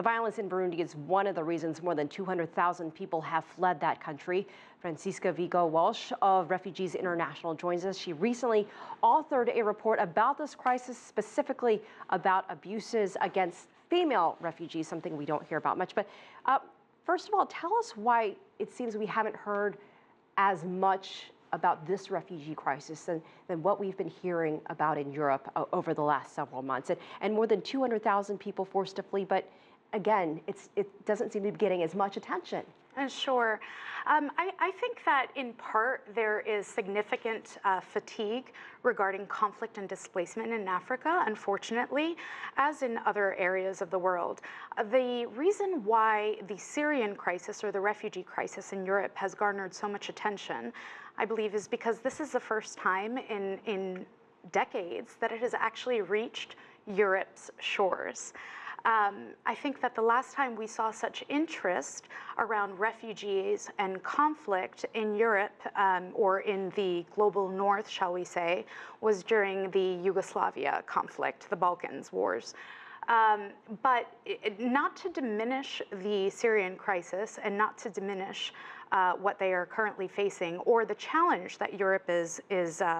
The violence in Burundi is one of the reasons more than 200,000 people have fled that country. Francisca Vigaud-Walsh of Refugees International joins us. She recently authored a report about this crisis, specifically about abuses against female refugees, something we don't hear about much. But first of all, tell us why it seems we haven't heard as much about this refugee crisis than what we've been hearing about in Europe over the last several months. And more than 200,000 people forced to flee, but again, it doesn't seem to be getting as much attention. Sure. I think that in part there is significant fatigue regarding conflict and displacement in Africa, unfortunately, as in other areas of the world. The reason why the Syrian crisis or the refugee crisis in Europe has garnered so much attention, I believe, is because this is the first time in decades that it has actually reached Europe's shores. I think that the last time we saw such interest around refugees and conflict in Europe, or in the global north, shall we say, was during the Yugoslavia conflict, the Balkans wars. But not to diminish the Syrian crisis and not to diminish what they are currently facing or the challenge that Europe is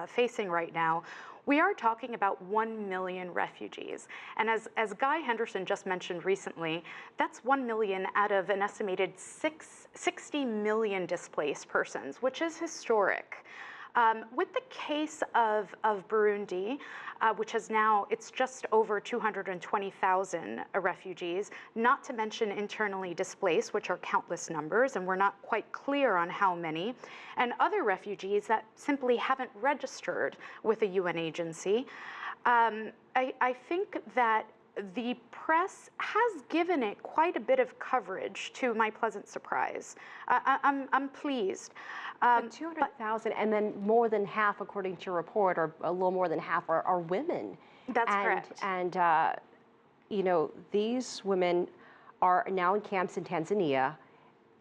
facing right now, we are talking about 1 million refugees. And as Guy Henderson just mentioned recently, that's 1 million out of an estimated 60 million displaced persons, which is historic. With the case of Burundi, which is now, it's just over 220,000 refugees, not to mention internally displaced, which are countless numbers, and we're not quite clear on how many, and other refugees that simply haven't registered with a UN agency. I think that the press has given it quite a bit of coverage, to my pleasant surprise. I'm pleased. 200,000, and then more than half, according to your report, or a little more than half, are women. That's correct. And you know, these women are now in camps in Tanzania,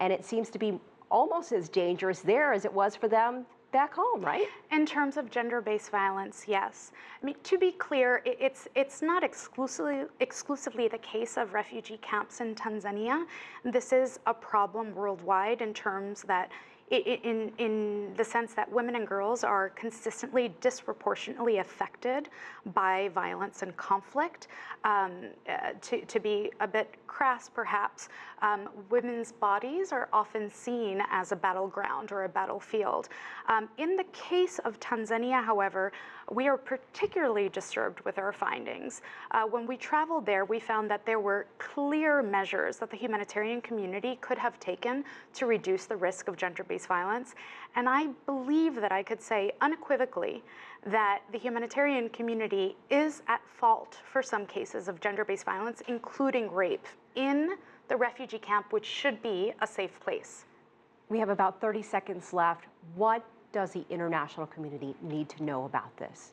and it seems to be almost as dangerous there as it was for them back home, right? In terms of gender-based violence, yes. I mean, to be clear, it's not exclusively the case of refugee camps in Tanzania. This is a problem worldwide in terms that in the sense that women and girls are consistently disproportionately affected by violence and conflict. To be a bit crass, perhaps, women's bodies are often seen as a battleground or a battlefield. In the case of Tanzania, however, we are particularly disturbed with our findings. When we traveled there, we found that there were clear measures that the humanitarian community could have taken to reduce the risk of gender-based violence. And I believe that I could say unequivocally that the humanitarian community is at fault for some cases of gender-based violence, including rape, in the refugee camp, which should be a safe place. We have about 30 seconds left. What does the international community need to know about this?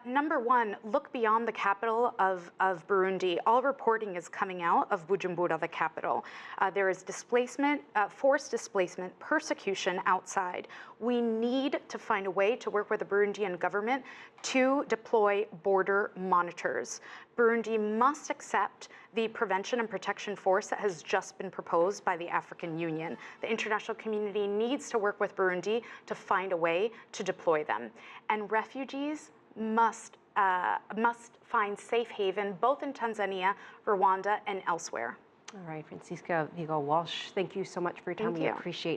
Number one, look beyond the capital of Burundi. All reporting is coming out of Bujumbura, the capital. There is displacement, forced displacement, persecution outside. We need to find a way to work with the Burundian government to deploy border monitors. Burundi must accept the prevention and protection force that has just been proposed by the African Union. The international community needs to work with Burundi to find a way to deploy them. And refugees must find safe haven both in Tanzania, Rwanda, and elsewhere. All right, Francisca Vigaud-Walsh, thank you so much for your time. We appreciate